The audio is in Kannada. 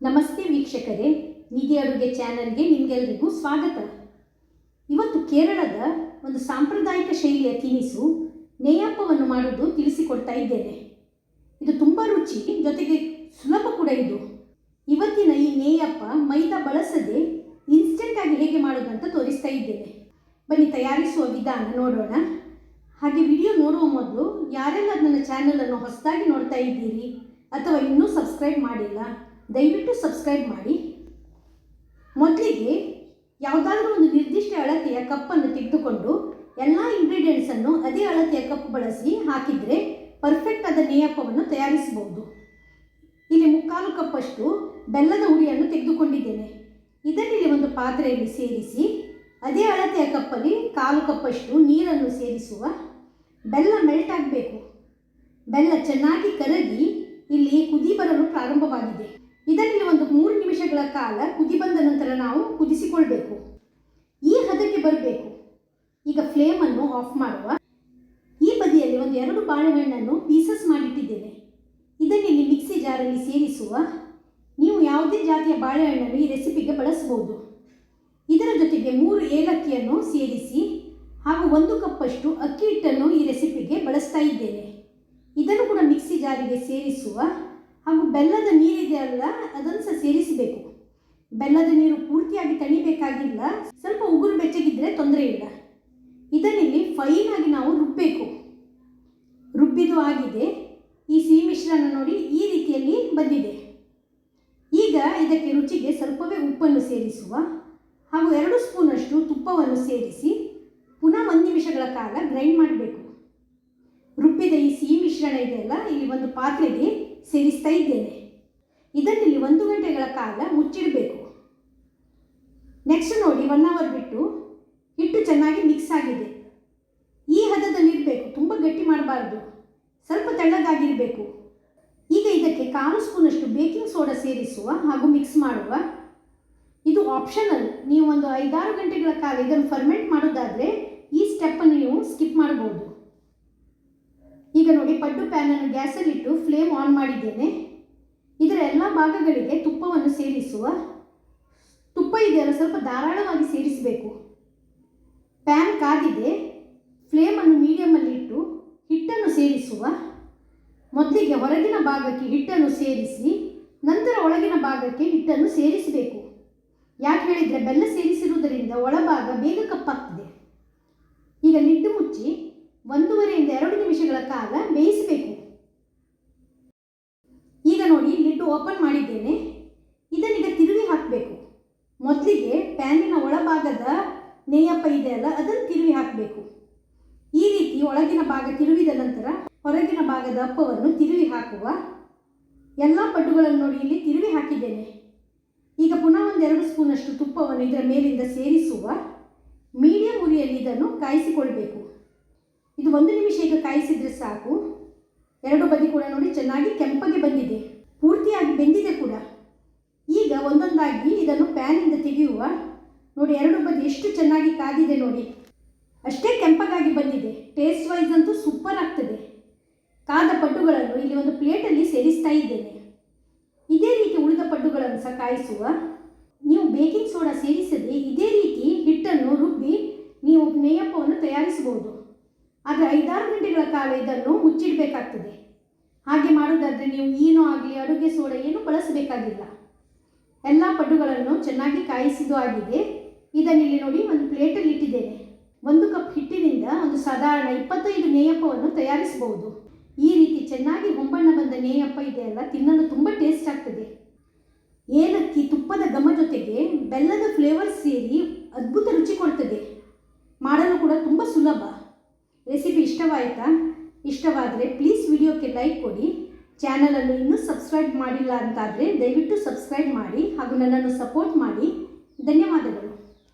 ನಮಸ್ತೆ ವೀಕ್ಷಕರೇ, ನಿಧಿ ಅಡುಗೆ ಚಾನಲ್ಗೆ ನಿಮಗೆಲ್ಲರಿಗೂ ಸ್ವಾಗತ. ಇವತ್ತು ಕೇರಳದ ಒಂದು ಸಾಂಪ್ರದಾಯಿಕ ಶೈಲಿಯ ತಿನಿಸು ನೇಯಪ್ಪವನ್ನು ಮಾಡುವುದು ತಿಳಿಸಿಕೊಡ್ತಾ ಇದ್ದೇನೆ. ಇದು ತುಂಬ ರುಚಿ, ಜೊತೆಗೆ ಸುಲಭ ಕೂಡ. ಇವತ್ತಿನ ಈ ನೇಯಪ್ಪ ಮೈದಾ ಬಳಸದೆ ಇನ್ಸ್ಟೆಂಟಾಗಿ ಹೇಗೆ ಮಾಡೋದಂತ ತೋರಿಸ್ತಾ ಇದ್ದೇನೆ. ಬನ್ನಿ ತಯಾರಿಸುವ ವಿಧಾನ ನೋಡೋಣ. ಹಾಗೆ ವಿಡಿಯೋ ನೋಡುವ ಮೊದಲು ಯಾರೆಲ್ಲ ನನ್ನ ಚಾನಲನ್ನು ಹೊಸದಾಗಿ ನೋಡ್ತಾ ಇದ್ದೀರಿ ಅಥವಾ ಇನ್ನೂ ಸಬ್ಸ್ಕ್ರೈಬ್ ಮಾಡಿಲ್ಲ, ದಯವಿಟ್ಟು ಸಬ್ಸ್ಕ್ರೈಬ್ ಮಾಡಿ. ಮೊದಲಿಗೆ ಯಾವುದಾದ್ರೂ ಒಂದು ನಿರ್ದಿಷ್ಟ ಅಳತೆಯ ಕಪ್ಪನ್ನು ತೆಗೆದುಕೊಂಡು ಎಲ್ಲ ಇಂಗ್ರೀಡಿಯೆಂಟ್ಸನ್ನು ಅದೇ ಅಳತೆಯ ಕಪ್ ಬಳಸಿ ಹಾಕಿದರೆ ಪರ್ಫೆಕ್ಟ್ ಆದ ನೇಯಪ್ಪವನ್ನು ತಯಾರಿಸಬಹುದು. ಇಲ್ಲಿ 3/4 ಕಪ್ಪಷ್ಟು ಬೆಲ್ಲದ ಹುಡಿಯನ್ನು ತೆಗೆದುಕೊಂಡಿದ್ದೇನೆ. ಇದರಲ್ಲಿ ಒಂದು ಪಾತ್ರೆಯಲ್ಲಿ ಸೇರಿಸಿ ಅದೇ ಅಳತೆಯ ಕಪ್ಪಲ್ಲಿ 1/4 ಕಪ್ಪಷ್ಟು ನೀರನ್ನು ಸೇರಿಸುವ. ಬೆಲ್ಲ ಮೆಲ್ಟ್ ಆಗಬೇಕು. ಬೆಲ್ಲ ಚೆನ್ನಾಗಿ ಕರಗಿ ಇಲ್ಲಿ ಕುದಿ ಬರಲು ಪ್ರಾರಂಭವಾಗಿದೆ. ಇದರಲ್ಲಿ ಒಂದು 3 ನಿಮಿಷಗಳ ಕಾಲ ಕುದಿ ಬಂದ ನಂತರ ನಾವು ಕುದಿಸಿಕೊಳ್ಬೇಕು. ಈ ಹದಕ್ಕೆ ಬರಬೇಕು. ಈಗ ಫ್ಲೇಮನ್ನು ಆಫ್ ಮಾಡುವ. ಈ ಬದಿಯಲ್ಲಿ ಒಂದು 2 ಬಾಳೆಹಣ್ಣನ್ನು ಪೀಸಸ್ ಮಾಡಿಟ್ಟಿದ್ದೇನೆ. ಇದನ್ನಿಲ್ಲಿ ಮಿಕ್ಸಿ ಜಾರಲ್ಲಿ ಸೇರಿಸುವ. ನೀವು ಯಾವುದೇ ಜಾತಿಯ ಬಾಳೆಹಣ್ಣನ್ನು ಈ ರೆಸಿಪಿಗೆ ಬಳಸಬಹುದು. ಇದರ ಜೊತೆಗೆ 3 ಏಲಕ್ಕಿಯನ್ನು ಸೇರಿಸಿ ಹಾಗೂ 1 ಕಪ್ಪಷ್ಟು ಅಕ್ಕಿ ಹಿಟ್ಟನ್ನು ಈ ರೆಸಿಪಿಗೆ ಬಳಸ್ತಾ ಇದ್ದೇನೆ. ಇದನ್ನು ಕೂಡ ಮಿಕ್ಸಿ ಜಾರಿಗೆ ಸೇರಿಸುವ. ಹಾಗೂ ಬೆಲ್ಲದ ನೀರಿದೆಯಲ್ಲ, ಅದನ್ನು ಸಹ ಸೇರಿಸಬೇಕು. ಬೆಲ್ಲದ ನೀರು ಪೂರ್ತಿಯಾಗಿ ತಣಿಬೇಕಾಗಿಲ್ಲ, ಸ್ವಲ್ಪ ಉಗುರು ಬೆಚ್ಚಗಿದ್ರೆ ತೊಂದರೆ ಇಲ್ಲ. ಇದನ್ನಿಲ್ಲಿ ಫೈನಾಗಿ ನಾವು ರುಬ್ಬಬೇಕು. ರುಬ್ಬಿದು ಆಗಿದೆ. ಈ ಸಿಹಿ ಮಿಶ್ರಣ ನೋಡಿ ಈ ರೀತಿಯಲ್ಲಿ ಬಂದಿದೆ. ಈಗ ಇದಕ್ಕೆ ರುಚಿಗೆ ಸ್ವಲ್ಪವೇ ಉಪ್ಪನ್ನು ಸೇರಿಸುವ ಹಾಗೂ 2 ಸ್ಪೂನಷ್ಟು ತುಪ್ಪವನ್ನು ಸೇರಿಸಿ ಪುನಃ 1 ನಿಮಿಷಗಳ ಕಾಲ ಗ್ರೈಂಡ್ ಮಾಡಬೇಕು. ರುಬ್ಬಿದ ಈ ಸಿಹಿ ಮಿಶ್ರಣ ಇದೆಯಲ್ಲ, ಇಲ್ಲಿ ಒಂದು ಪಾತ್ರೆಗೆ ಸೇರಿಸ್ತಾ ಇದ್ದೇನೆ. ಇದನ್ನಿಲ್ಲಿ 1 ಗಂಟೆಗಳ ಕಾಲ ಮುಚ್ಚಿಡಬೇಕು. ನೆಕ್ಸ್ಟ್ ನೋಡಿ 1 ಅವರ್ ಬಿಟ್ಟು ಹಿಟ್ಟು ಚೆನ್ನಾಗಿ ಮಿಕ್ಸ್ ಆಗಿದೆ. ಈ ಹದದಲ್ಲಿರಬೇಕು, ತುಂಬ ಗಟ್ಟಿ ಮಾಡಬಾರ್ದು, ಸ್ವಲ್ಪ ತೆಳ್ಳಗಾಗಿರಬೇಕು. ಈಗ ಇದಕ್ಕೆ 1/4 ಸ್ಪೂನಷ್ಟು ಬೇಕಿಂಗ್ ಸೋಡಾ ಸೇರಿಸುವ ಹಾಗೂ ಮಿಕ್ಸ್ ಮಾಡುವ. ಇದು ಆಪ್ಷನಲ್. ನೀವು ಒಂದು 5-6 ಗಂಟೆಗಳ ಕಾಲ ಇದನ್ನು ಫರ್ಮೆಂಟ್ ಮಾಡೋದಾದರೆ ಈ ಸ್ಟೆಪ್ಪನ್ನು ನೀವು ಸ್ಕಿಪ್ ಮಾಡಬಹುದು. ಈಗ ನೋಡಿ ಪಡ್ಡು ಪ್ಯಾನನ್ನು ಗ್ಯಾಸಲ್ಲಿಟ್ಟು ಫ್ಲೇಮ್ ಆನ್ ಮಾಡಿದ್ದೇನೆ. ಇದರ ಎಲ್ಲ ಭಾಗಗಳಿಗೆ ತುಪ್ಪವನ್ನು ಸೇರಿಸುವ. ತುಪ್ಪ ಇದೆಯಲ್ಲ, ಸ್ವಲ್ಪ ಧಾರಾಳವಾಗಿ ಸೇರಿಸಬೇಕು. ಪ್ಯಾನ್ ಕಾದಿದೆ. ಫ್ಲೇಮನ್ನು ಮೀಡಿಯಮಲ್ಲಿಟ್ಟು ಹಿಟ್ಟನ್ನು ಸೇರಿಸುವ. ಮೊದಲಿಗೆ ಹೊರಗಿನ ಭಾಗಕ್ಕೆ ಹಿಟ್ಟನ್ನು ಸೇರಿಸಿ ನಂತರ ಒಳಗಿನ ಭಾಗಕ್ಕೆ ಹಿಟ್ಟನ್ನು ಸೇರಿಸಬೇಕು. ಯಾಕೆ ಹೇಳಿದರೆ ಬೆಲ್ಲ ಸೇರಿಸಿರುವುದರಿಂದ ಒಳಭಾಗ ಬೇಗ ಕಪ್ಪಾಗ್ತದೆ. ಈಗ ಲಿಡ್ ಮುಚ್ಚಿ 1.5 to 2 ನಿಮಿಷಗಳ ಕಾಲ ಬೇಯಿಸಬೇಕು. ಈಗ ನೋಡಿ ಲಿಡ್ ಓಪನ್ ಮಾಡಿದ್ದೇನೆ. ಇದನ್ನೀಗ ತಿರುವಿ ಹಾಕಬೇಕು. ಮೊದಲಿಗೆ ಪ್ಯಾನಿನ ಒಳಭಾಗದ ನೇಯಪ್ಪ ಇದೆಯಲ್ಲ, ಅದನ್ನು ತಿರುವಿ ಹಾಕಬೇಕು. ಈ ರೀತಿ ಒಳಗಿನ ಭಾಗ ತಿರುವಿದ ನಂತರ ಹೊರಗಿನ ಭಾಗದ ಅಪ್ಪವನ್ನು ತಿರುವಿ ಹಾಕುವ. ಎಲ್ಲ ಪಡ್ಡುಗಳನ್ನು ನೋಡಿ ಇಲ್ಲಿ ತಿರುವಿ ಹಾಕಿದ್ದೇನೆ. ಈಗ ಪುನಃ ಒಂದು 2 ಸ್ಪೂನಷ್ಟು ತುಪ್ಪವನ್ನು ಇದರ ಮೇಲಿಂದ ಸೇರಿಸುವ. ಮೀಡಿಯಂ ಉರಿಯಲ್ಲಿ ಇದನ್ನು ಕಾಯಿಸಿಕೊಳ್ಬೇಕು. ಇದು 1 ನಿಮಿಷ ಈಗ ಕಾಯಿಸಿದರೆ ಸಾಕು. 2 ಬದಿ ಕೂಡ ನೋಡಿ ಚೆನ್ನಾಗಿ ಕೆಂಪಗೆ ಬಂದಿದೆ, ಪೂರ್ತಿಯಾಗಿ ಬೆಂದಿದೆ ಕೂಡ. ಈಗ ಒಂದೊಂದಾಗಿ ಇದನ್ನು ಪ್ಯಾನಿಂದ ತೆಗೆಯುವ. ನೋಡಿ 2 ಬದಿ ಎಷ್ಟು ಚೆನ್ನಾಗಿ ಕಾದಿದೆ ನೋಡಿ, ಅಷ್ಟೇ ಕೆಂಪಗಾಗಿ ಬಂದಿದೆ. ಟೇಸ್ಟ್ ವೈಸ್ ಅಂತೂ ಸೂಪರ್ ಆಗ್ತದೆ. ಕಾದ ಪಡ್ಡುಗಳನ್ನು ಇಲ್ಲಿ ಒಂದು ಪ್ಲೇಟಲ್ಲಿ ಸೇರಿಸ್ತಾ ಇದ್ದೇನೆ. ಇದೇ ರೀತಿ ಉಳಿದ ಪಡ್ಡುಗಳನ್ನು ಸಹ ಕಾಯಿಸುವ. ನೀವು ಬೇಕಿಂಗ್ ಸೋಡಾ ಸೇರಿಸದೆ ಇದೇ ರೀತಿ ಹಿಟ್ಟನ್ನು ರುಬ್ಬಿ ನೀವು ನೇಯಪ್ಪವನ್ನು ತಯಾರಿಸಬಹುದು. ಆದರೆ 5-6 ಗಂಟೆಗಳ ಕಾಲ ಇದನ್ನು ಮುಚ್ಚಿಡಬೇಕಾಗ್ತದೆ. ಹಾಗೆ ಮಾಡೋದಾದರೆ ನೀವು ಏನೂ ಆಗಲಿ ಅಡುಗೆ ಸೋಡಾ ಏನೂ ಬಳಸಬೇಕಾಗಿಲ್ಲ. ಎಲ್ಲ ಪಡ್ಡುಗಳನ್ನು ಚೆನ್ನಾಗಿ ಕಾಯಿಸಿದ್ದು ಆಗಿದೆ. ಇದನ್ನಿಲ್ಲಿ ನೋಡಿ ಒಂದು ಪ್ಲೇಟಲ್ಲಿ ಇಟ್ಟಿದ್ದೇನೆ. 1 ಕಪ್ ಹಿಟ್ಟಿನಿಂದ ಒಂದು ಸಾಧಾರಣ 25 ನೇಯಪ್ಪವನ್ನು ತಯಾರಿಸಬಹುದು. ಈ ರೀತಿ ಚೆನ್ನಾಗಿ ಹೊಂಬಣ್ಣ ಬಂದ ನೇಯಪ್ಪ ಇದೆಯಲ್ಲ, ತಿನ್ನಲು ತುಂಬ ಟೇಸ್ಟ್ ಆಗ್ತದೆ. ಏಲಕ್ಕಿ ತುಪ್ಪದ ಘಮ ಜೊತೆಗೆ ಬೆಲ್ಲದ ಫ್ಲೇವರ್ ಸೇರಿ ಅದ್ಭುತ ರುಚಿ ಕೊಡ್ತದೆ. ಮಾಡಲು ಕೂಡ ತುಂಬ ಸುಲಭ. ರೆಸಿಪಿ ಇಷ್ಟವಾಯಿತಾ? ಇಷ್ಟವಾದರೆ ಪ್ಲೀಸ್ ವಿಡಿಯೋಕ್ಕೆ ಲೈಕ್ ಕೊಡಿ. ಚಾನಲನ್ನು ಇನ್ನೂ ಸಬ್ಸ್ಕ್ರೈಬ್ ಮಾಡಿಲ್ಲ ಅಂತಾದರೆ ದಯವಿಟ್ಟು ಸಬ್ಸ್ಕ್ರೈಬ್ ಮಾಡಿ ಹಾಗೂ ನನ್ನನ್ನು ಸಪೋರ್ಟ್ ಮಾಡಿ. ಧನ್ಯವಾದಗಳು.